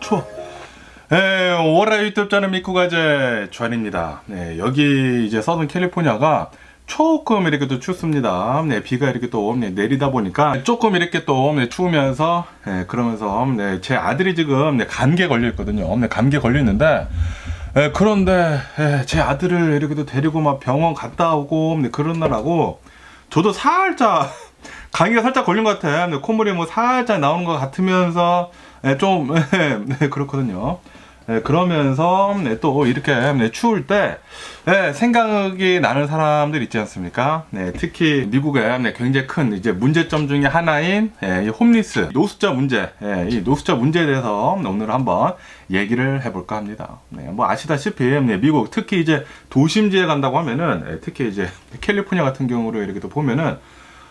추워. 네, 월화 유튜브 저는 미쿠가제 주한입니다. 네, 여기 이제 서든 캘리포니아가 조금 이렇게 또 춥습니다. 네, 비가 이렇게 또 내리다 보니까 조금 이렇게 또 추우면서, 그러면서, 제 아들이 지금 감기에 걸려 있거든요. 감기에 걸려 있는데, 그런데, 제 아들을 이렇게 또 데리고 막 병원 갔다 오고, 그러느라고, 저도 살짝, 감기가 살짝 걸린 것 같아. 콧물이 뭐 살짝 나오는 것 같으면서, 좀, 그렇거든요. 그러면서 또 이렇게 추울 때 생각이 나는 사람들 있지 않습니까? 특히 미국에 굉장히 큰 이제 문제점 중에 하나인 이 홈리스 노숙자 문제, 이 노숙자 문제에 대해서 오늘 한번 얘기를 해볼까 합니다. 뭐 아시다시피 미국 특히 이제 도심지에 간다고 하면은 특히 이제 캘리포니아 같은 경우로 이렇게 또 보면은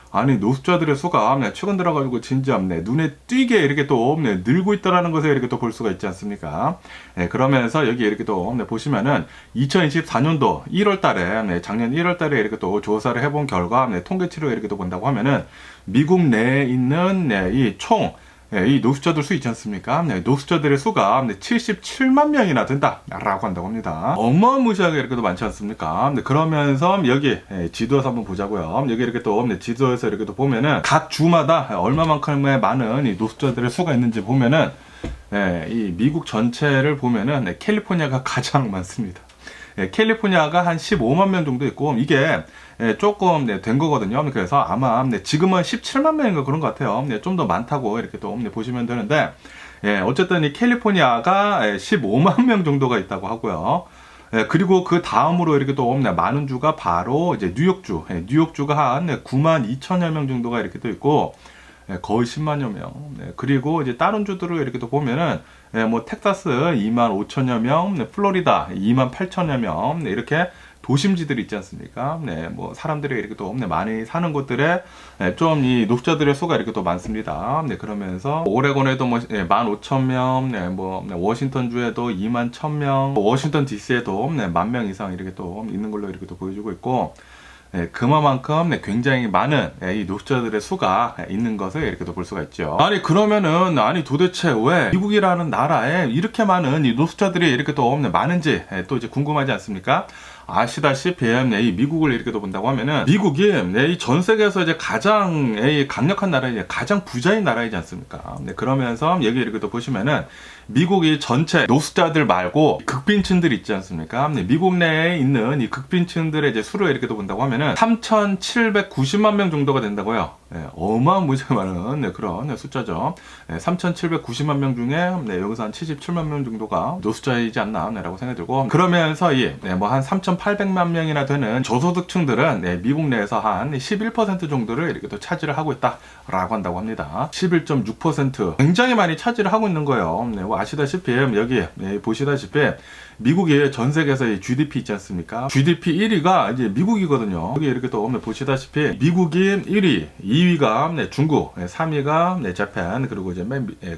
아니 노숙자들의 수가 최근 들어가지고 진짜 눈에 띄게 이렇게 또 늘고 있다라는 것을 이렇게 또 볼 수가 있지 않습니까? 그러면서 여기 이렇게 또 보시면은 2024년도 1월 달에 작년 1월 달에 이렇게 또 조사를 해본 결과 통계치로 이렇게 또 본다고 하면은 미국 내에 있는 이 노숙자들 수 있지 않습니까? 노숙자들의 수가 77만 명이나 된다라고 한다고 합니다. 어마무시하게 이렇게 도 많지 않습니까? 그러면서 여기 지도에서 한번 보자고요. 여기 이렇게 또 지도에서 이렇게 또 보면은 각 주마다 얼마만큼의 많은 이 노숙자들의 수가 있는지 보면은 이 미국 전체를 보면은 캘리포니아가 가장 많습니다. 캘리포니아가 한 15만 명 정도 있고 이게 조금 된 거거든요. 그래서 아마 지금은 17만 명인가 그런 것 같아요. 좀 더 많다고 이렇게 또 보시면 되는데 어쨌든 이 캘리포니아가 15만 명 정도가 있다고 하고요. 그리고 그 다음으로 이렇게 또 많은 주가 바로 이제 뉴욕주, 뉴욕주가 한 9만 2천여 명 정도가 이렇게 또 있고 거의 10만여 명. 그리고 이제 다른 주들을 이렇게 또 보면은 뭐 텍사스 2만 5천여 명, 플로리다 2만 8천여 명, 이렇게 도심지들이 있지 않습니까? 뭐 사람들이 이렇게 또 많이 사는 곳들에 좀 이 노숙자들의 수가 이렇게 또 많습니다. 그러면서 오레곤에도 뭐 15,000명, 뭐 워싱턴 주에도 2만 1,000명, 워싱턴 DC에도 10,000명 이상 이렇게 또 있는 걸로 이렇게 또 보여주고 있고. 그만큼 굉장히 많은 이 노숙자들의 수가 있는 것을 이렇게 볼 수가 있죠. 아니 그러면은 도대체 왜 미국이라는 나라에 이렇게 많은 이 노숙자들이 이렇게 또 많은지 또 이제 궁금하지 않습니까? 아시다시피 이 미국을 이렇게 또 본다고 하면은 미국이 이 전 세계에서 이제 가장 강력한 나라, 가장 부자인 나라이지 않습니까? 그러면서 여기 이렇게 또 보시면은 미국이 전체 노숙자들 말고 극빈층들 있지 않습니까? 미국 내에 있는 이 극빈층들의 이제 수를 이렇게 또 본다고 하면은 3,790만 명 정도가 된다고요. 어마무시하게 많은 그런 숫자죠. 3,790만 명 중에 여기서 한 77만 명 정도가 노숙자이지 않나라고 생각이 들고, 그러면서 뭐 한 3,800만 명이나 되는 저소득층들은 미국 내에서 한 11% 정도를 이렇게 또 차지를 하고 있다라고 한다고 합니다. 11.6% 굉장히 많이 차지를 하고 있는 거예요. 뭐 아시다시피 여기 보시다시피 미국이 전 세계에서 GDP 있지 않습니까? GDP 1위가 이제 미국이거든요. 여기 이렇게 또 보시다시피 미국이 1위, 2위가 중국, 3위가 재팬, 그리고 이제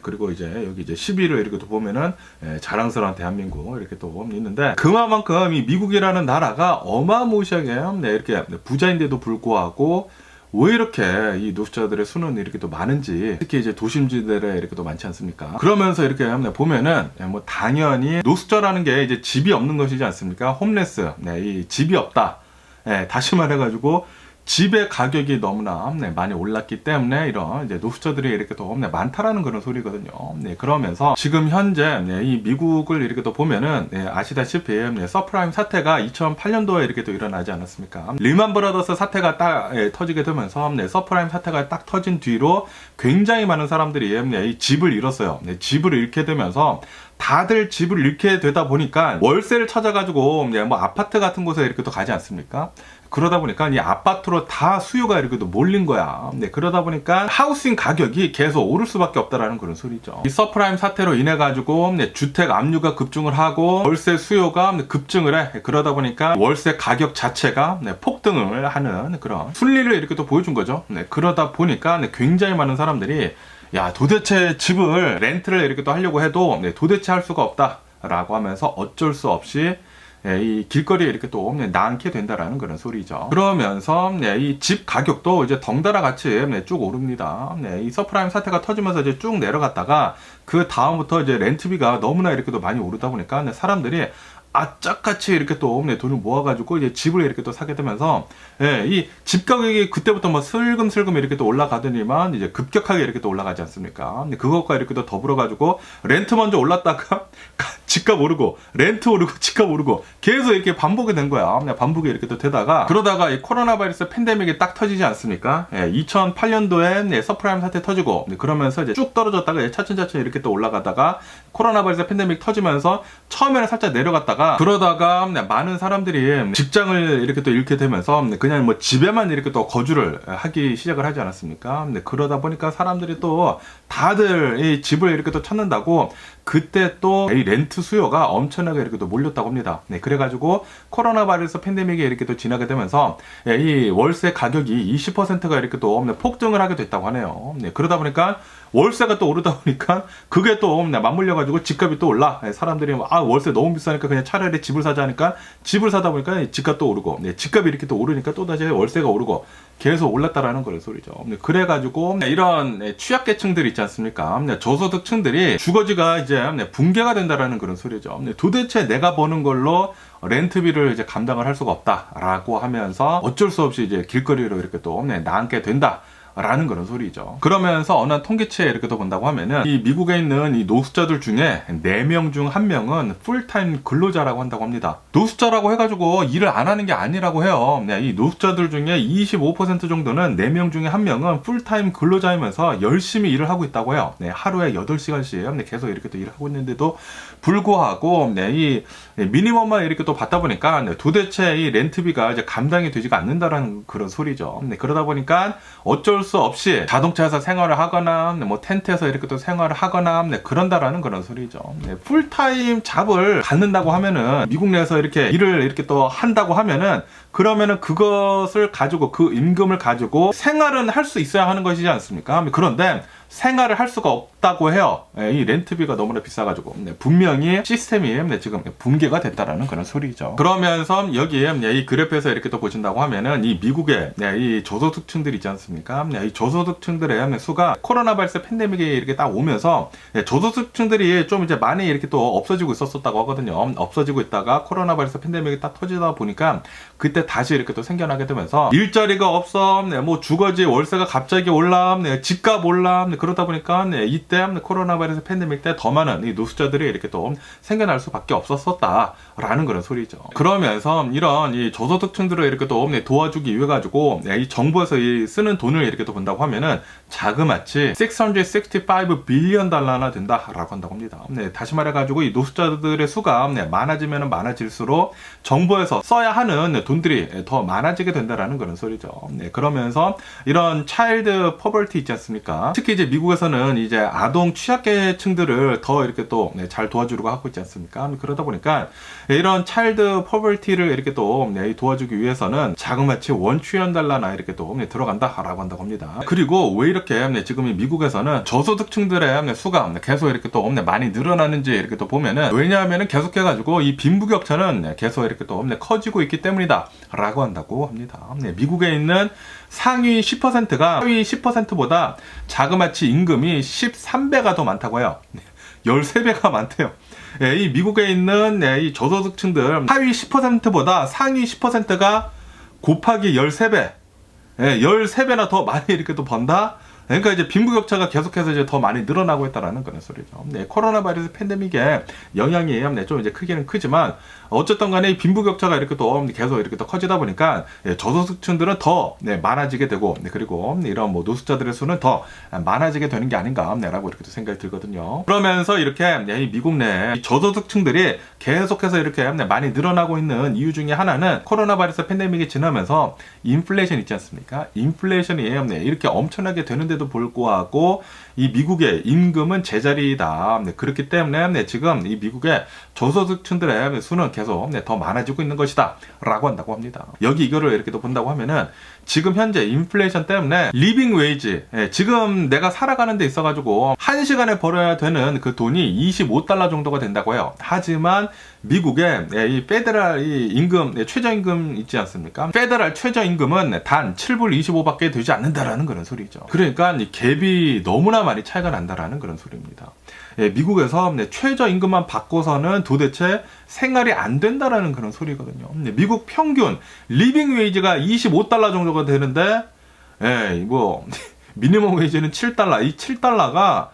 그리고 이제 여기 이제 10위를 이렇게 또 보면은 자랑스러운 대한민국 이렇게 또 있는데, 그만큼 이 미국이라는 나라가 어마무시하게 이렇게 부자인데도 불구하고 왜 이렇게 이 노숙자들의 수는 이렇게 또 많은지, 특히 이제 도심지들에 이렇게 또 많지 않습니까? 그러면서 이렇게 보면은 뭐 당연히 노숙자라는 게 이제 집이 없는 것이지 않습니까? 홈레스, 이 집이 없다. 다시 말해가지고 집의 가격이 너무나 많이 올랐기 때문에 이런 이제 노숙자들이 이렇게 또 많다라는 그런 소리거든요. 그러면서 지금 현재 이 미국을 이렇게 또 보면은 아시다시피 서프라임 사태가 2008년도에 이렇게 또 일어나지 않았습니까? 리만 브라더스 사태가 딱 터지게 되면서 서프라임 사태가 딱 터진 뒤로 굉장히 많은 사람들이 이 집을 잃었어요. 집을 잃게 되면서 다들 집을 잃게 되다 보니까 월세를 찾아가지고 뭐 아파트 같은 곳에 이렇게 또 가지 않습니까? 그러다 보니까 이 아파트로 다 수요가 이렇게 또 몰린 거야. 그러다 보니까 하우싱 가격이 계속 오를 수밖에 없다라는 그런 소리죠. 이 서프라임 사태로 인해 가지고 주택 압류가 급증을 하고 월세 수요가 급증을 해. 그러다 보니까 월세 가격 자체가 폭등을 하는 그런 순리를 이렇게 또 보여준 거죠. 그러다 보니까 굉장히 많은 사람들이 야, 도대체 집을 렌트를 이렇게 또 하려고 해도 도대체 할 수가 없다라고 하면서 어쩔 수 없이 이 길거리에 이렇게 또 나앉게 된다라는 그런 소리죠. 그러면서 이 집 가격도 이제 덩달아 같이 쭉 오릅니다. 이 서프라임 사태가 터지면서 이제 쭉 내려갔다가 그 다음부터 이제 렌트비가 너무나 이렇게 또 많이 오르다 보니까 사람들이 acak같이 이렇게 또 돈을 모아가지고 이제 집을 이렇게 또 사게 되면서 이 집 가격이 그때부터 뭐 슬금슬금 이렇게 또 올라가더니만 이제 급격하게 이렇게 또 올라가지 않습니까? 근데 그것과 이렇게 또 더불어가지고 렌트 먼저 올랐다가 집값 오르고 렌트 오르고 집값 오르고 계속 이렇게 반복이 된 거야. 반복이 이렇게 또 되다가 그러다가 이 코로나 바이러스 팬데믹이 딱 터지지 않습니까? 2008년도에 서프라임 사태 터지고 그러면서 이제 쭉 떨어졌다가 차츰차츰 이렇게 또 올라가다가 코로나 바이러스 팬데믹 터지면서 처음에는 살짝 내려갔다가 그러다가 많은 사람들이 직장을 이렇게 또 잃게 되면서 그냥 뭐 집에만 이렇게 또 거주를 하기 시작을 하지 않았습니까? 그러다 보니까 사람들이 또 다들 이 집을 이렇게 또 찾는다고 그때 또 이 렌트 수요가 엄청나게 이렇게 또 몰렸다고 합니다. 그래가지고 코로나 바이러스 팬데믹이 이렇게 또 지나게 되면서 이 월세 가격이 20%가 이렇게 또 폭등을 하게 됐다고 하네요. 그러다 보니까 월세가 또 오르다 보니까 그게 또 맞물려가지고 집값이 또 올라. 사람들이 월세 너무 비싸니까 그냥 차라리 집을 사자 하니까 집을 사다 보니까 집값도 오르고 집값이 이렇게 또 오르니까 또 다시 월세가 오르고 계속 올랐다라는 그런 소리죠. 그래가지고 이런 취약계층들 있지 않습니까? 저소득층들이 주거지가 이제 붕괴가 된다라는 그런 소리죠. 도대체 내가 버는 걸로 렌트비를 이제 감당을 할 수가 없다라고 하면서 어쩔 수 없이 이제 길거리로 이렇게 또 나앉게 된다. 라는 그런 소리죠. 그러면서 어느 통계치에 이렇게 또 본다고 하면은 이 미국에 있는 이 노숙자들 중에 4명 중 1명은 풀타임 근로자라고 한다고 합니다. 노숙자라고 해가지고 일을 안 하는 게 아니라고 해요. 이 노숙자들 중에 25% 정도는 4명 중에 1명은 풀타임 근로자이면서 열심히 일을 하고 있다고 해요. 하루에 8시간씩 계속 이렇게 또 일을 하고 있는데도 불구하고 이 미니멈만 이렇게 또 받다 보니까 도대체 이 렌트비가 이제 감당이 되지가 않는다라는 그런 소리죠. 그러다 보니까 어쩔 수 없이 자동차에서 생활을 하거나 뭐 텐트에서 이렇게 또 생활을 하거나 그런다라는 그런 소리죠. 풀타임 잡을 갖는다고 하면은 미국 내에서 이렇게 일을 이렇게 또 한다고 하면은 그러면은 그것을 가지고 그 임금을 가지고 생활은 할 수 있어야 하는 것이지 않습니까? 그런데 생활을 할 수가 없다고 해요. 이 렌트비가 너무나 비싸가지고 분명히 시스템이 지금 붕괴가 됐다라는 그런 소리죠. 그러면서 여기에 이 그래프에서 이렇게 또 보신다고 하면은 이 미국의 이 저소득층들 있지 않습니까? 이 저소득층들의 수가 코로나 바이러스 팬데믹이 이렇게 딱 오면서 저소득층들이 좀 이제 많이 이렇게 또 없어지고 있었다고 하거든요. 없어지고 있다가 코로나 바이러스 팬데믹이 딱 터지다 보니까 그때 다시 이렇게 또 생겨나게 되면서 일자리가 없어, 뭐 주거지 월세가 갑자기 올라, 집값 올라. 그러다 보니까 이때 코로나 바이러스 팬데믹 때 더 많은 이 노숙자들이 이렇게 또 생겨날 수밖에 없었다라는 그런 소리죠. 그러면서 이런 이 저소득층들을 이렇게 또 도와주기 위해 가지고 이 정부에서 쓰는 돈을 이렇게 또 본다고 하면은 자그마치 665 빌리언 달러나 된다라고 한다고 합니다. 다시 말해가지고 이 노숙자들의 수가 많아지면 많아질수록 정부에서 써야 하는 돈들이 더 많아지게 된다라는 그런 소리죠. 그러면서 이런 차일드 퍼벌티 있지 않습니까? 특히 이제 미국에서는 이제 아동 취약계층들을 더 이렇게 또 잘 도와주려고 하고 있지 않습니까? 그러다 보니까 이런 차일드 퍼벌티를 이렇게 또 도와주기 위해서는 자그마치 $1 trillion 이렇게 또 들어간다라고 한다고 합니다. 그리고 왜 이렇게 지금 이 미국에서는 저소득층들의 수가 계속 이렇게 또 많이 늘어나는지 이렇게 또 보면은 왜냐하면은 계속해가지고 이 빈부격차는 계속 이렇게 또 커지고 있기 때문이다라고 한다고 합니다. 미국에 있는 상위 10%가 하위 10%보다 자그마치 임금이 13배가 더 많다고 해요. 13배가 많대요. 이 미국에 있는 이 저소득층들 하위 10%보다 상위 10%가 곱하기 13배, 13배나 더 많이 이렇게 또 번다? 그러니까 이제 빈부격차가 계속해서 이제 더 많이 늘어나고 있다라는 그런 소리죠. 코로나 바이러스 팬데믹의 영향이 좀 이제 크기는 크지만 어쨌든 간에 이 빈부격차가 이렇게 또 계속 이렇게 또 커지다 보니까 저소득층들은 더 많아지게 되고 그리고 이런 뭐 노숙자들의 수는 더 많아지게 되는 게 아닌가라고 이렇게 또 생각이 들거든요. 그러면서 이렇게 이 미국 내 저소득층들이 계속해서 이렇게 많이 늘어나고 있는 이유 중에 하나는 코로나 바이러스 팬데믹이 지나면서 인플레이션 있지 않습니까? 인플레이션이 이렇게 엄청나게 되는데도 있는데도 불구하고 이 미국의 임금은 제자리다. 그렇기 때문에 지금 이 미국의 저소득층들의 수는 계속 더 많아지고 있는 것이다 라고 한다고 합니다. 여기 이거를 이렇게 또 본다고 하면은 지금 현재 인플레이션 때문에 리빙 웨이지, 지금 내가 살아가는 데 있어가지고 1시간에 벌어야 되는 그 돈이 25달러 정도가 된다고 해요. 하지만 미국의 이 페더럴 이 임금, 최저임금 있지 않습니까? 페더럴 최저임금은 단 7불 25밖에 되지 않는다라는 그런 소리죠. 그러니까 이 갭이 너무나 많이 차이가 난다라는 그런 소리입니다. 미국에서 최저임금만 받고서는 도대체 생활이 안 된다라는 그런 소리거든요. 미국 평균 리빙 웨이지가 25달러 정도가 되는데, 뭐 미니멈 웨이지는 7달러. 이 7달러가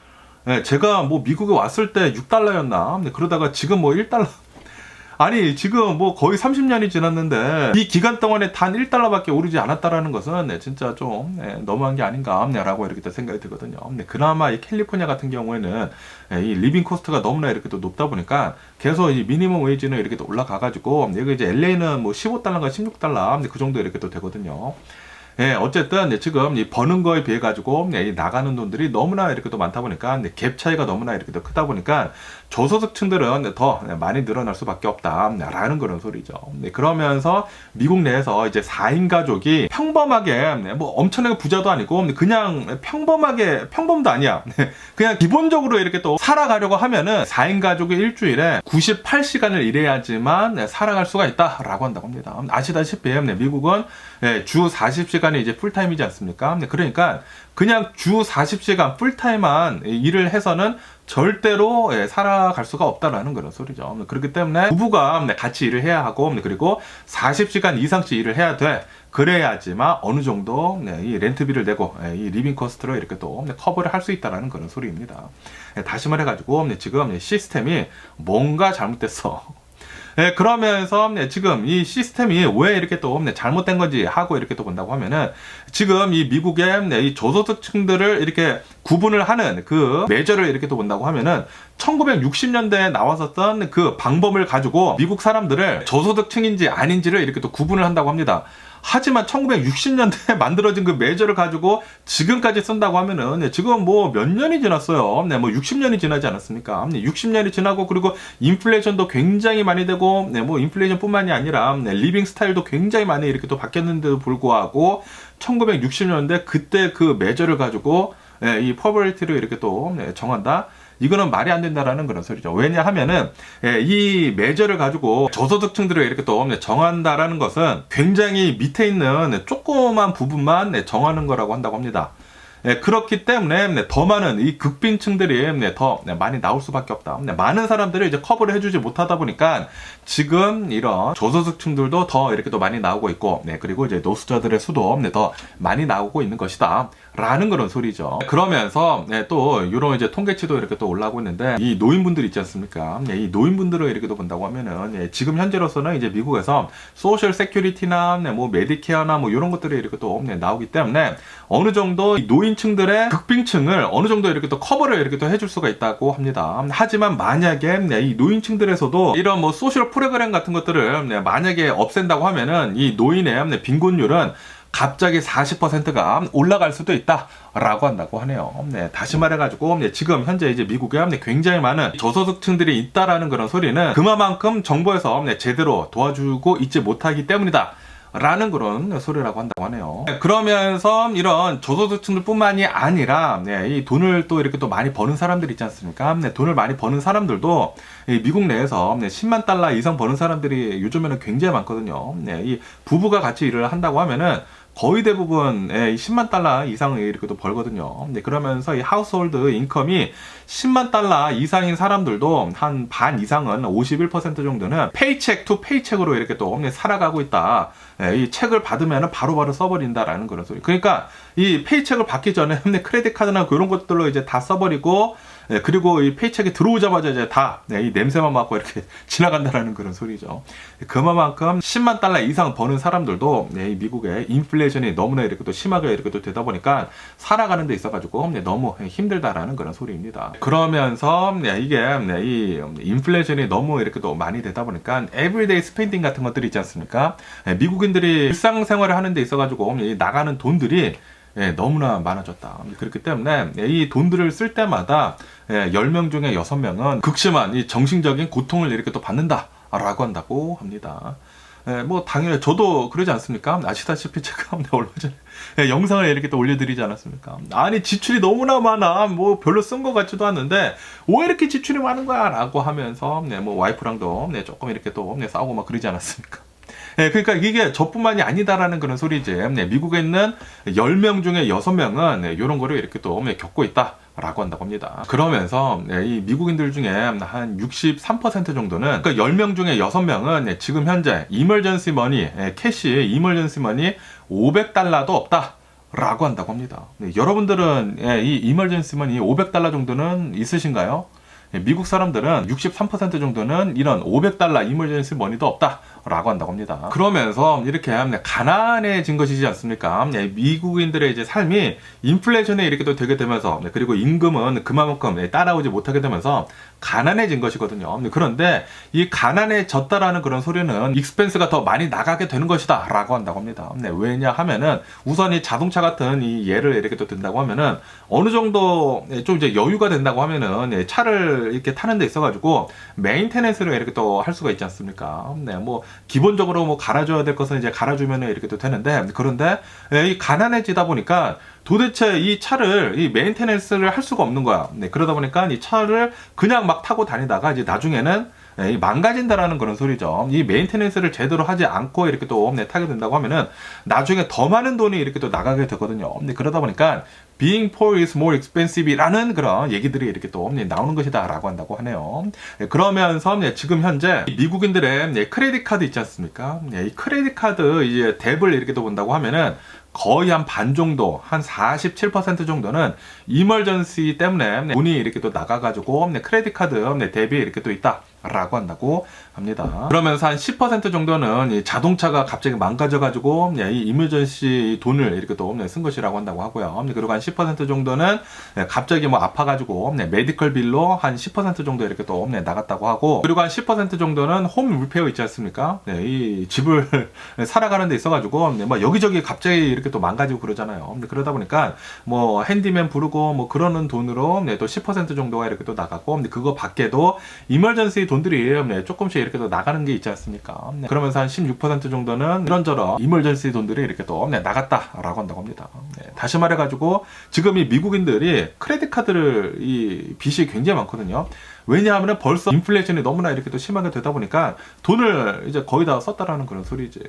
제가 뭐 미국에 왔을 때 6달러였나? 그러다가 지금 뭐 1달러. 아니 지금 뭐 거의 30년이 지났는데 이 기간 동안에 단 1달러밖에 오르지 않았다라는 것은 진짜 좀 너무한 게 아닌가 라고 이렇게 또 생각이 들거든요. 그나마 이 캘리포니아 같은 경우에는 이 리빙 코스트가 너무나 이렇게 또 높다 보니까 계속 이 미니멈 웨이지는 이렇게 또 올라가가지고 여기 이제 LA는 뭐 15달러인가 16달러 그 정도 이렇게 또 되거든요. 어쨌든 지금 이 버는 거에 비해 가지고 이 나가는 돈들이 너무나 이렇게 또 많다 보니까 갭 차이가 너무나 이렇게 또 크다 보니까 저소득층들은 더 많이 늘어날 수밖에 없다라는 그런 소리죠. 그러면서 미국 내에서 이제 4인 가족이 평범하게 뭐 엄청나게 부자도 아니고 그냥 평범하게 평범도 아니야. 그냥 기본적으로 이렇게 또 살아가려고 하면은 4인 가족이 일주일에 98시간을 일해야지만 살아갈 수가 있다라고 한다고 합니다. 아시다시피 미국은 주 40시간이 이제 풀타임이지 않습니까? 그러니까 그냥 주 40시간 풀타임만 일을 해서는 절대로 살아갈 수가 없다라는 그런 소리죠. 그렇기 때문에 부부가 같이 일을 해야 하고 그리고 40시간 이상씩 일을 해야 돼. 그래야지만 어느 정도 이 렌트비를 내고 이 리빙 코스트로 이렇게 또 커버를 할 수 있다라는 그런 소리입니다. 다시 말해가지고 지금 시스템이 뭔가 잘못됐어. 그러면서 지금 이 시스템이 왜 이렇게 또 잘못된 건지 하고 이렇게 또 본다고 하면은 지금 이 미국의 이 저소득층들을 이렇게 구분을 하는 그 메저를 이렇게 또 본다고 하면은 1960년대에 나왔었던 그 방법을 가지고 미국 사람들을 저소득층인지 아닌지를 이렇게 또 구분을 한다고 합니다. 하지만 1960년대에 만들어진 그 메저를 가지고 지금까지 쓴다고 하면은 지금 뭐 몇 년이 지났어요. 뭐 60년이 지나지 않았습니까? 60년이 지나고 그리고 인플레이션도 굉장히 많이 되고 뭐 인플레이션뿐만이 아니라 리빙 스타일도 굉장히 많이 이렇게 또 바뀌었는데도 불구하고 1960년대 그때 그 메저를 가지고 이 퍼버리티를 이렇게 또 정한다. 이거는 말이 안 된다라는 그런 소리죠. 왜냐하면은 이 메저를 가지고 저소득층들을 이렇게 또 정한다라는 것은 굉장히 밑에 있는 조그만 부분만 정하는 거라고 한다고 합니다. 그렇기 때문에 더 많은 이 극빈층들이 더 많이 나올 수밖에 없다. 많은 사람들을 이제 커버를 해주지 못하다 보니까 지금 이런 저소득층들도 더 이렇게 또 많이 나오고 있고, 그리고 이제 노숙자들의 수도 더 많이 나오고 있는 것이다. 라는 그런 소리죠. 그러면서 또 이런 이제 통계치도 이렇게 또 올라오고 있는데 이 노인분들 있지 않습니까? 이 노인분들을 이렇게 또 본다고 하면은 지금 현재로서는 이제 미국에서 소셜 세큐리티나 뭐 메디케어나 뭐 이런 것들이 이렇게 또 나오기 때문에 어느 정도 이 노인층들의 극빈층을 어느 정도 이렇게 또 커버를 이렇게 또 해줄 수가 있다고 합니다. 하지만 만약에 이 노인층들에서도 이런 뭐 소셜 프로그램 같은 것들을 만약에 없앤다고 하면은 이 노인의 빈곤율은 갑자기 40%가 올라갈 수도 있다라고 한다고 하네요. 다시 말해가지고 지금 현재 이제 미국에 굉장히 많은 저소득층들이 있다라는 그런 소리는 그만큼 정부에서 제대로 도와주고 있지 못하기 때문이다. 라는 그런 소리라고 한다고 하네요. 그러면서 이런 저소득층들 뿐만이 아니라 이 돈을 또 이렇게 또 많이 버는 사람들 있지 않습니까? 돈을 많이 버는 사람들도 미국 내에서 10만 달러 이상 버는 사람들이 요즘에는 굉장히 많거든요. 이 부부가 같이 일을 한다고 하면은 거의 대부분 10만 달러 이상을 이렇게 또 벌거든요. 그러면서 이 하우스홀드 인컴이 10만 달러 이상인 사람들도 한 반 이상은 51% 정도는 페이책 투 페이책으로 이렇게 또 살아가고 있다. 이 책을 받으면 바로바로 써버린다라는 그런 소리. 그러니까 이 페이책을 받기 전에 크레딧 카드나 그런 것들로 이제 다 써버리고 그리고 이 페이책이 들어오자마자 이제 다 이 냄새만 맡고 이렇게 지나간다라는 그런 소리죠. 그만큼 10만 달러 이상 버는 사람들도 이 미국의 인플레이션이 너무나 이렇게 또 심하게 이렇게 또 되다 보니까 살아가는 데 있어가지고 너무 힘들다라는 그런 소리입니다. 그러면서 이게 이 인플레이션이 너무 이렇게 또 많이 되다 보니까 에브리데이 스펜딩 같은 것들이 있지 않습니까? 미국인들이 일상생활을 하는 데 있어가지고 나가는 돈들이 너무나 많아졌다. 그렇기 때문에 이 돈들을 쓸 때마다 10명 중에 6명은 극심한 이 정신적인 고통을 이렇게 또 받는다라고 한다고 합니다. 뭐 당연히 저도 그러지 않습니까? 아시다시피 제가 얼마 전에 영상을 이렇게 또 올려드리지 않았습니까? 아니 지출이 너무나 많아, 뭐 별로 쓴 것 같지도 않는데 왜 이렇게 지출이 많은 거야? 라고 하면서 뭐 와이프랑도 조금 이렇게 또 싸우고 막 그러지 않았습니까? 그러니까 이게 저뿐만이 아니다라는 그런 소리지. 미국에 있는 10명 중에 6명은 이런 거를 이렇게 또 겪고 있다. 라고 한다고 합니다. 그러면서 이 미국인들 중에 한 63% 정도는, 그러니까 10명 중에 6명은 지금 현재 이머전시 머니, 캐시 이머전시 머니 $500도 없다 라고 한다고 합니다. 여러분들은 이 이머전시 머니 $500 정도는 있으신가요? 미국 사람들은 63% 정도는 이런 $500 이머전시 머니도 없다 라고 한다고 합니다. 그러면서 이렇게 가난해진 것이지 않습니까? 미국인들의 이제 삶이 인플레이션에 이렇게 또 되게 되면서, 그리고 임금은 그만큼 따라오지 못하게 되면서 가난해진 것이거든요. 그런데 이 가난해졌다라는 그런 소리는 익스펜스가 더 많이 나가게 되는 것이다 라고 한다고 합니다. 왜냐 하면은 우선 이 자동차 같은 이 예를 이렇게 또 든다고 하면은 어느 정도 좀 이제 여유가 된다고 하면은 차를 이렇게 타는 데 있어가지고 메인테넌스를 이렇게 또 할 수가 있지 않습니까? 뭐 기본적으로 뭐 갈아줘야 될 것은 이제 갈아주면은 이렇게 또 되는데, 그런데 이 가난해지다 보니까 도대체 이 차를 이 메인테넌스를 할 수가 없는 거야. 그러다 보니까 이 차를 그냥 막 타고 다니다가 이제 나중에는 망가진다라는 그런 소리죠. 이 메인테넌스를 제대로 하지 않고 이렇게 또 타게 된다고 하면은 나중에 더 많은 돈이 이렇게 또 나가게 되거든요. 그러다 보니까 being poor is more expensive라는 그런 얘기들이 이렇게 또 나오는 것이다라고 한다고 하네요. 그러면서 지금 현재 미국인들의 크레딧 카드 있지 않습니까? 이 크레딧 카드 이제 뎁을 이렇게 또 본다고 하면은 거의 한 반 정도, 한 47% 정도는 이멀전시 때문에 돈이 이렇게 또 나가가지고 크레딧 카드 뎁이 이렇게 또 있다라고 한다고 합니다. 그러면서 한 10% 정도는 이 자동차가 갑자기 망가져가지고 이 이멀전시 돈을 이렇게 또 쓴 것이라고 한다고 하고요. 그리고 한 10% 정도는 갑자기 뭐 아파가지고 메디컬 빌로 한 10% 정도 이렇게 또 나갔다고 하고, 그리고 한 10% 정도는 홈 리페어 있지 않습니까? 이 집을 살아가는 데 있어가지고 뭐 여기저기 갑자기 이렇게 또 망가지고 그러잖아요. 그러다 보니까 뭐 핸디맨 부르고 뭐 그러는 돈으로 또 10% 정도가 이렇게 또 나가고, 그거 밖에도 이멀전시 돈들이 조금씩 이렇게 또 나가는 게 있지 않습니까? 그러면서 한 16% 정도는 이런저런 이멀전시 돈들이 이렇게 또 나갔다라고 한다고 합니다. 다시 말해가지고 지금 이 미국인들이 크레딧 카드를 이 빚이 굉장히 많거든요. 왜냐하면 벌써 인플레이션이 너무나 이렇게 또 심하게 되다 보니까 돈을 이제 거의 다 썼다라는 그런 소리지.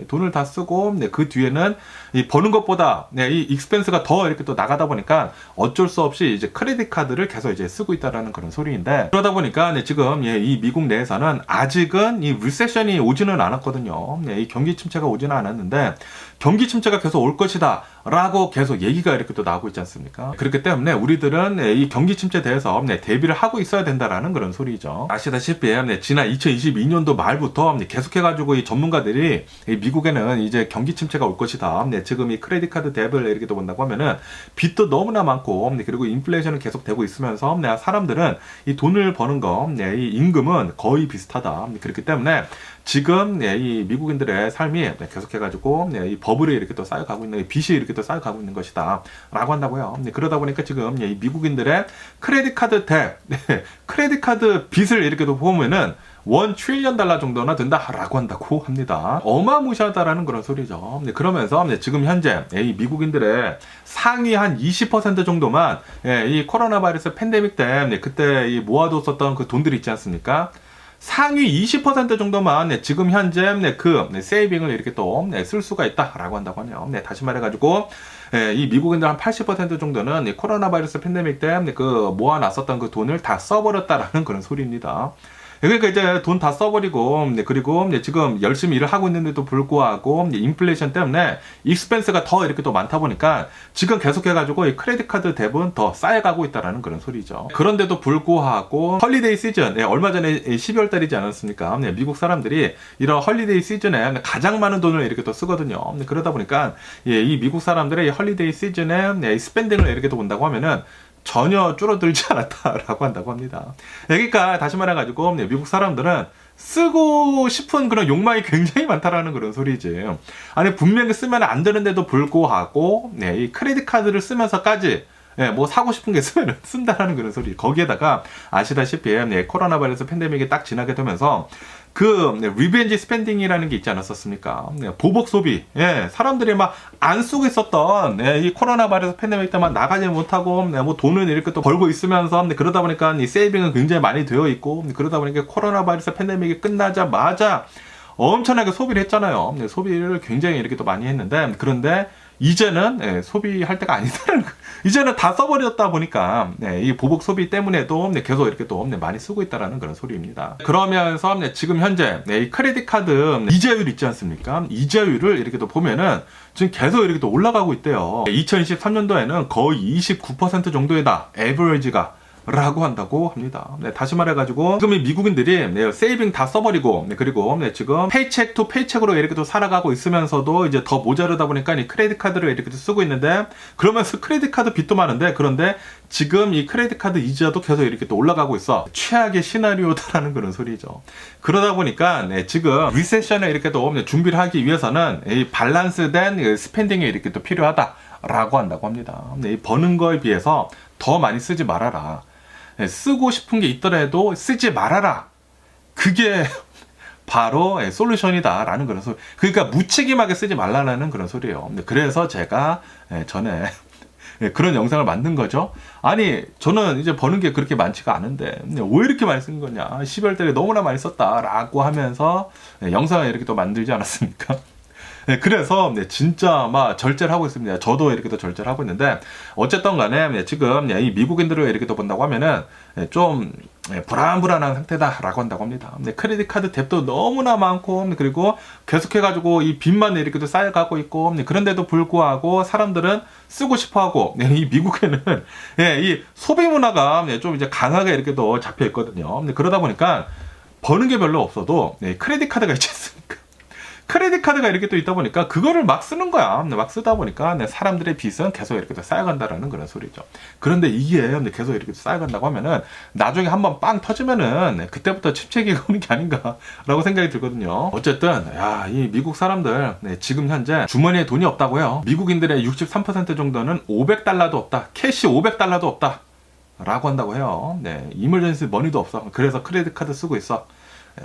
돈을 다 쓰고 그 뒤에는 이 버는 것보다 이 익스펜스가 더 이렇게 또 나가다 보니까 어쩔 수 없이 이제 크레딧 카드를 계속 이제 쓰고 있다라는 그런 소리인데, 그러다 보니까 지금 이 미국 내에서는 아직은 이 리세션이 오지는 않았거든요. 이 경기 침체가 오지는 않았는데 경기 침체가 계속 올 것이다 라고 계속 얘기가 이렇게 또 나오고 있지 않습니까? 그렇기 때문에 우리들은 이 경기 침체에 대해서 대비를 하고 있어야 된다라는 그런 소리죠. 아시다시피 지난 2022년도 말부터 계속해가지고 이 전문가들이 미국에는 이제 경기 침체가 올 것이다. 지금 이 크레딧 카드 뎁을 이렇게 또 본다고 하면은 빚도 너무나 많고, 그리고 인플레이션은 계속 되고 있으면서 사람들은 이 돈을 버는 거, 이 임금은 거의 비슷하다. 그렇기 때문에 지금 이 미국인들의 삶이 계속해가지고 이 버블이 이렇게 또 쌓여가고 있는, 빚이 이렇게 또 쌓여가고 있는 것이다 라고 한다고요. 그러다 보니까 지금 이 미국인들의 크레딧 카드 뎁, 크레딧 카드 빚을 이렇게 또 보면은 $1 trillion 정도나 된다라고 한다고 합니다. 어마무시하다라는 그런 소리죠. 그러면서 지금 현재 이 미국인들의 상위 한 20% 정도만 이 코로나 바이러스 팬데믹 때 그때 이 모아뒀었던 그 돈들이 있지 않습니까? 상위 20% 정도만 지금 현재 그 세이빙을 이렇게 또 쓸 수가 있다라고 한다고 하네요. 다시 말해가지고 이 미국인들 한 80% 정도는 코로나 바이러스 팬데믹 때 그 모아놨었던 그 돈을 다 써버렸다라는 그런 소리입니다. 그러니까 이제 돈 다 써버리고, 그리고 지금 열심히 일을 하고 있는데도 불구하고 인플레이션 때문에 익스펜스가 더 이렇게 또 많다 보니까 지금 계속해가지고 이 크레딧 카드 뎁은 더 쌓여가고 있다라는 그런 소리죠. 그런데도 불구하고 헐리데이 시즌, 얼마 전에 12월 달이지 않았습니까? 미국 사람들이 이런 헐리데이 시즌에 가장 많은 돈을 이렇게 또 쓰거든요. 그러다 보니까 이 미국 사람들의 헐리데이 시즌에 스펜딩을 이렇게 또 본다고 하면은 전혀 줄어들지 않았다라고 한다고 합니다. 그러니까 다시 말해가지고 미국 사람들은 쓰고 싶은 그런 욕망이 굉장히 많다라는 그런 소리지. 아니 분명히 쓰면 안 되는데도 불구하고 이 크레딧 카드를 쓰면서까지 뭐 사고 싶은 게 있으면 쓴다라는 그런 소리. 거기에다가 아시다시피 코로나 바이러스 팬데믹이 딱 지나게 되면서 그 리벤지 스펜딩이라는 게 있지 않았었습니까? 보복 소비. 사람들이 막 안 쓰고 있었던 이 코로나 바이러스 팬데믹 때만 나가지 못하고 뭐 돈을 이렇게 또 벌고 있으면서 그러다 보니까 이 세이빙은 굉장히 많이 되어 있고 그러다 보니까 코로나 바이러스 팬데믹이 끝나자마자 엄청나게 소비를 했잖아요. 소비를 굉장히 이렇게 또 많이 했는데 그런데 이제는 소비할 때가 아니다라는 거. 이제는 다 써버렸다 보니까 이 보복 소비 때문에도 계속 이렇게 또 많이 쓰고 있다라는 그런 소리입니다. 그러면서 지금 현재 이 크레딧 카드 이자율 있지 않습니까? 이자율을 이렇게 또 보면은 지금 계속 이렇게 또 올라가고 있대요. 2023년도에는 거의 29% 정도에다 에버리지가 라고 한다고 합니다. 다시 말해가지고 지금 이 미국인들이 세이빙 다 써버리고 그리고 지금 페이첵 투 페이첵으로 이렇게 또 살아가고 있으면서도 이제 더 모자르다 보니까 이 크레딧 카드를 이렇게 또 쓰고 있는데 그러면서 크레딧 카드 빚도 많은데 그런데 지금 이 크레딧 카드 이자도 계속 이렇게 또 올라가고 있어. 최악의 시나리오다라는 그런 소리죠. 그러다 보니까 지금 리세션을 이렇게 또 준비를 하기 위해서는 이 밸런스된 스펜딩이 이렇게 또 필요하다라고 한다고 합니다. 이 버는 거에 비해서 더 많이 쓰지 말아라. 쓰고 싶은 게 있더라도 쓰지 말아라. 그게 바로 솔루션이다 라는 그런 소리. 그러니까 무책임하게 쓰지 말라는 그런 소리예요. 그래서 제가 전에 그런 영상을 만든 거죠. 아니 저는 이제 버는 게 그렇게 많지가 않은데 왜 이렇게 많이 쓴 거냐, 12월 달에 너무나 많이 썼다 라고 하면서 영상을 이렇게 또 만들지 않았습니까? 그래서 진짜 막 절제를 하고 있습니다. 저도 이렇게 또 절제를 하고 있는데 어쨌든 간에 지금 이 미국인들을 이렇게 또 본다고 하면은 좀 불안불안한 상태다라고 한다고 합니다. 크레딧 카드 뎁도 너무나 많고 그리고 계속해가지고 이 빚만 이렇게 또 쌓여가고 있고 그런데도 불구하고 사람들은 쓰고 싶어하고 이 미국에는 이 소비 문화가 좀 이제 강하게 이렇게 또 잡혀 있거든요. 그러다 보니까 버는 게 별로 없어도 크레딧 카드가 있지 않습니까? 크레딧 카드가 이렇게 또 있다 보니까 그거를 막 쓰는 거야. 막 쓰다 보니까 사람들의 빚은 계속 이렇게 또 쌓여간다라는 그런 소리죠. 그런데 이게 계속 이렇게 쌓여간다고 하면은 나중에 한번 빵 터지면은 그때부터 침체기가 오는 게 아닌가라고 생각이 들거든요. 어쨌든 이 미국 사람들 지금 현재 주머니에 돈이 없다고요. 미국인들의 63% 정도는 500달러도 없다. 캐시 500달러도 없다. 라고 한다고 해요. 이머전시 머니도 없어. 그래서 크레딧 카드 쓰고 있어.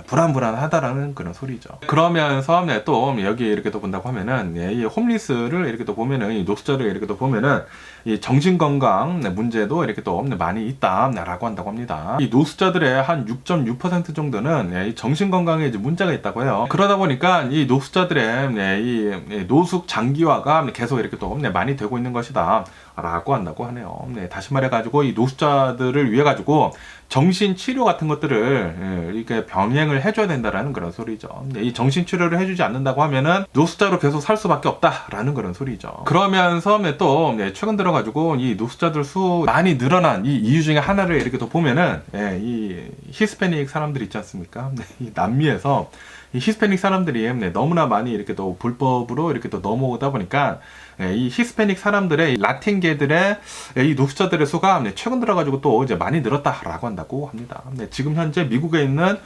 불안불안하다라는 그런 소리죠. 그러면서 또 여기 이렇게 또 본다고 하면은 이 홈리스를 이렇게 또 보면은 이 노숙자를 이렇게 또 보면은 이 정신건강 문제도 이렇게 또 많이 있다라고 한다고 합니다. 이 노숙자들의 한 6.6% 정도는 이 정신건강에 이제 문제가 있다고 해요. 그러다 보니까 이 노숙자들의 이 노숙 장기화가 계속 이렇게 또 많이 되고 있는 것이다 라고 한다고 하네요. 다시 말해가지고 이 노숙자들을 위해 가지고 정신치료 같은 것들을 이렇게 병행을 해줘야 된다라는 그런 소리죠. 이 정신치료를 해주지 않는다고 하면은 노숙자로 계속 살 수밖에 없다라는 그런 소리죠. 그러면서 또 최근 들어가지고 이 노숙자들 수 많이 늘어난 이 이유 중에 하나를 이렇게 또 보면은 이 히스패닉 사람들 있지 않습니까? 이 남미에서 이 히스패닉 사람들이 너무나 많이 이렇게 또 불법으로 이렇게 또 넘어오다 보니까 이 히스패닉 사람들의 라틴계들의 이 노숙자들의 수가 최근 들어가지고 또 이제 많이 늘었다라고 한다고 합니다. 지금 현재 미국에 있는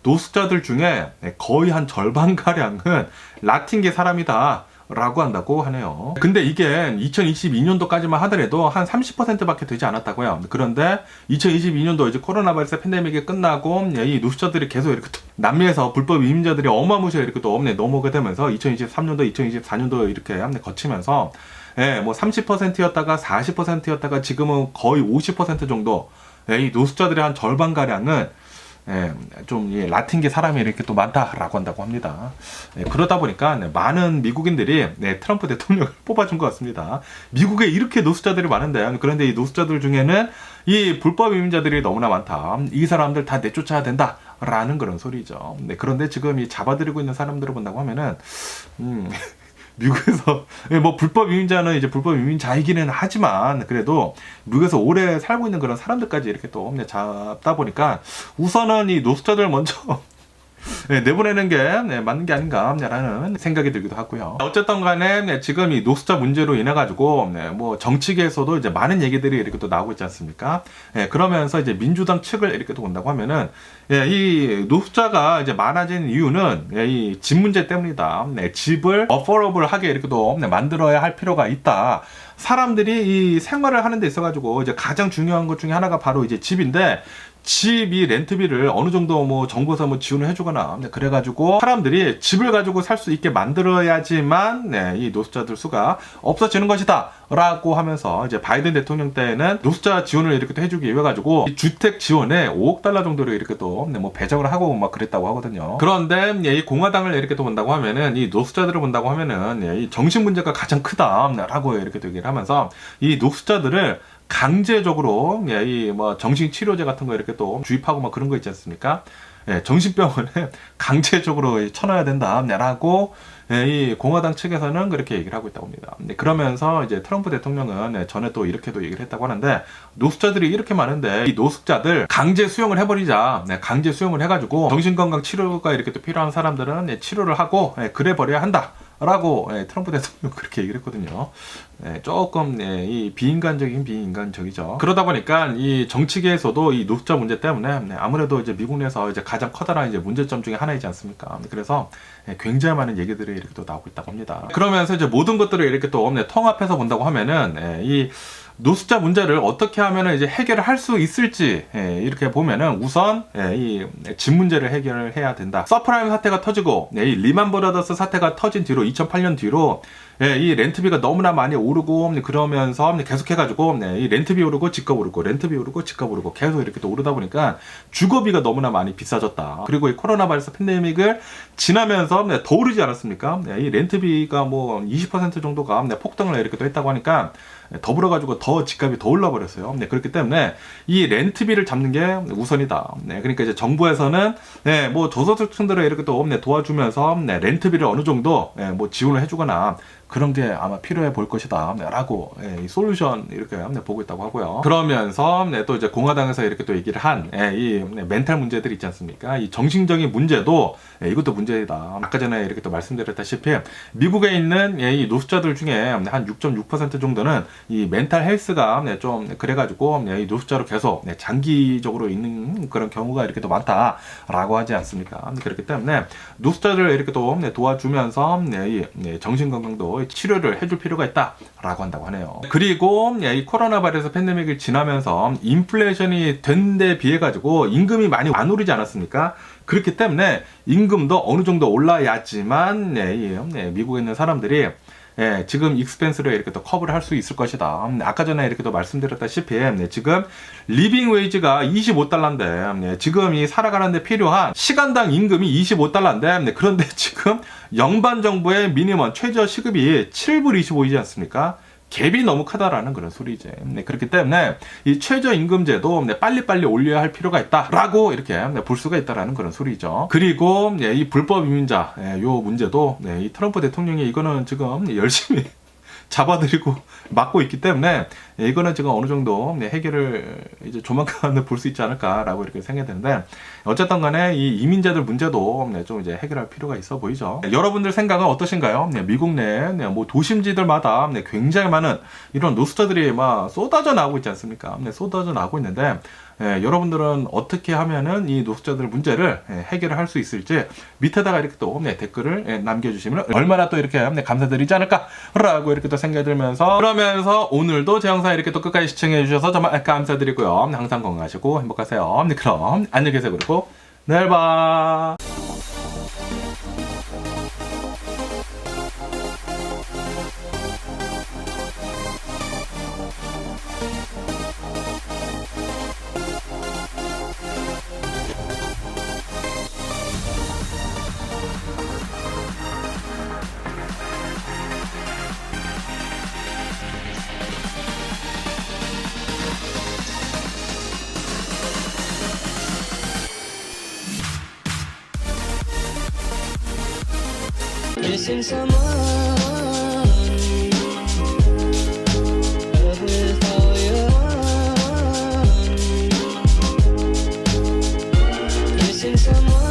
노숙자들 중에 거의 한 절반가량은 라틴계 사람이다 라고 한다고 하네요. 근데 이게 2022년도까지만 하더라도 한 30%밖에 되지 않았다고요. 그런데 2022년도 이제 코로나 바이러스 팬데믹이 끝나고 이 노숙자들이 계속 이렇게 남미에서 불법 이민자들이 어마무시하게 이렇게 또 넘어오게 되면서 2023년도, 2024년도 이렇게 거치면서 뭐 30%였다가 40%였다가 지금은 거의 50% 정도 이 노숙자들의 한 절반가량은 좀 라틴계 사람이 이렇게 또 많다라고 한다고 합니다. 그러다 보니까 많은 미국인들이 트럼프 대통령을 뽑아준 것 같습니다. 미국에 이렇게 노숙자들이 많은데 그런데 이 노숙자들 중에는 이 불법 이민자들이 너무나 많다. 이 사람들 다 내쫓아야 된다라는 그런 소리죠. 그런데 지금 이 잡아들이고 있는 사람들을 본다고 하면은 미국에서 뭐 불법 이민자는 이제 불법 이민자이기는 하지만 그래도 미국에서 오래 살고 있는 그런 사람들까지 이렇게 또 잡다 보니까 우선은 이 노숙자들 먼저 내보내는 게 맞는 게 아닌가라는 생각이 들기도 하고요. 어쨌든 간에 지금 이 노숙자 문제로 인해 가지고 뭐 정치계에서도 이제 많은 얘기들이 이렇게 또 나오고 있지 않습니까? 그러면서 이제 민주당 측을 이렇게 또 본다고 하면은 이 노숙자가 이제 많아진 이유는 이 집 문제 때문이다. 집을 어포러블하게 이렇게 또 만들어야 할 필요가 있다. 사람들이 이 생활을 하는 데 있어가지고 이제 가장 중요한 것 중에 하나가 바로 이제 집인데, 집이 렌트비를 어느 정도 뭐 정부에서 뭐 지원을 해주거나 그래가지고 사람들이 집을 가지고 살 수 있게 만들어야지만 이 노숙자들 수가 없어지는 것이다 라고 하면서, 이제 바이든 대통령 때는 노숙자 지원을 이렇게 또 해주기 위해 가지고 주택 지원에 5억 달러 정도를 이렇게 또 뭐 배정을 하고 막 그랬다고 하거든요. 그런데 이 공화당을 이렇게 또 본다고 하면은, 이 노숙자들을 본다고 하면은 이 정신 문제가 가장 크다라고 이렇게 또 얘기를 하면서, 이 노숙자들을 강제적으로 이 뭐 정신 치료제 같은 거 이렇게 또 주입하고 막 그런 거 있지 않습니까? 정신병원에 강제적으로 쳐넣어야 된다라고 이 공화당 측에서는 그렇게 얘기를 하고 있다고 합니다. 그러면서 이제 트럼프 대통령은 전에 또 이렇게도 얘기를 했다고 하는데, 노숙자들이 이렇게 많은데 이 노숙자들 강제 수용을 해버리자. 강제 수용을 해가지고 정신건강 치료가 이렇게 또 필요한 사람들은 치료를 하고 그래 버려야 한다. 라고 트럼프 대통령 그렇게 얘기를 했거든요. 조금 이 비인간적이죠. 그러다 보니까 이 정치계에서도 이 노숙자 문제 때문에 아무래도 이제 미국 내에서 이제 가장 커다란 이제 문제점 중에 하나이지 않습니까? 그래서 굉장히 많은 얘기들이 이렇게 또 나오고 있다고 합니다. 그러면서 이제 모든 것들을 이렇게 또 통합해서 본다고 하면은 이 노숙자 문제를 어떻게 하면 이제 해결을 할 수 있을지 이렇게 보면은, 우선 이 집 문제를 해결을 해야 된다. 서프라임 사태가 터지고 이 리만 브라더스 사태가 터진 뒤로 2008년 뒤로 이 렌트비가 너무나 많이 오르고 그러면서 계속해가지고 이 렌트비 오르고 집값 오르고 렌트비 오르고 집값 오르고 계속 이렇게 또 오르다 보니까 주거비가 너무나 많이 비싸졌다. 그리고 이 코로나 바이러스 팬데믹을 지나면서 더 오르지 않았습니까? 이 렌트비가 뭐 20% 정도가 폭등을 이렇게 또 했다고 하니까 더불어가지고 더 집값이 더 올라버렸어요. 그렇기 때문에 이 렌트비를 잡는 게 우선이다. 그러니까 이제 정부에서는 뭐 저소득층들을 이렇게 또 도와주면서 렌트비를 어느 정도 뭐 지원을 해주거나 그런 게 아마 필요해 볼 것이다 라고 이 솔루션 이렇게 보고 있다고 하고요. 그러면서 또 이제 공화당에서 이렇게 또 얘기를 한 이 멘탈 문제들이 있지 않습니까? 이 정신적인 문제도 이것도 문제이다. 아까 전에 이렇게 또 말씀드렸다시피 미국에 있는 이 노숙자들 중에 한 6.6% 정도는 이 멘탈 헬스가 좀 그래가지고 이 노숙자로 계속 장기적으로 있는 그런 경우가 이렇게 또 많다라고 하지 않습니까? 그렇기 때문에 노숙자들을 이렇게 또 도와주면서 이 정신건강도 치료를 해줄 필요가 있다라고 한다고 하네요. 그리고 이 코로나 바이러스 팬데믹을 지나면서 인플레이션이 된 데 비해 가지고 임금이 많이 안 오르지 않았습니까? 그렇기 때문에 임금도 어느 정도 올라야지만 미국에 있는 사람들이 지금 익스펜스를 이렇게 또 커버를 할 수 있을 것이다. 아까 전에 이렇게 또 말씀드렸다시피 지금 리빙 웨이지가 25달러인데 지금 이 살아가는데 필요한 시간당 임금이 25달러인데 그런데 지금 연방 정부의 미니멈 최저 시급이 7불 25이지 않습니까? 갭이 너무 크다라는 그런 소리지. 그렇기 때문에 이 최저임금제도 빨리빨리 올려야 할 필요가 있다라고 이렇게 볼 수가 있다라는 그런 소리죠. 그리고 이 불법 이민자 요 문제도 이 트럼프 대통령이 이거는 지금 열심히 잡아들이고 막고 있기 때문에 이거는 지금 어느 정도 해결을 이제 조만간 볼 수 있지 않을까라고 이렇게 생각이 드는데, 어쨌든 간에 이 이민자들 문제도 좀 이제 해결할 필요가 있어 보이죠. 여러분들 생각은 어떠신가요? 미국 내 뭐 도심지들마다 굉장히 많은 이런 노숙자들이 막 쏟아져 나오고 있지 않습니까? 쏟아져 나오고 있는데 여러분들은 어떻게 하면은 이 노숙자들 문제를 해결을 할 수 있을지 밑에다가 이렇게 또 댓글을 남겨주시면 얼마나 또 이렇게 감사드리지 않을까라고 이렇게 또 생각이 들면서, 그러면서 오늘도 제 영상 이렇게 또 끝까지 시청해 주셔서 정말 감사드리고요. 항상 건강하시고 행복하세요. 그럼 안녕히 계세요. 그리고 내일 봐. Missing someone with all your heart. Missing someone.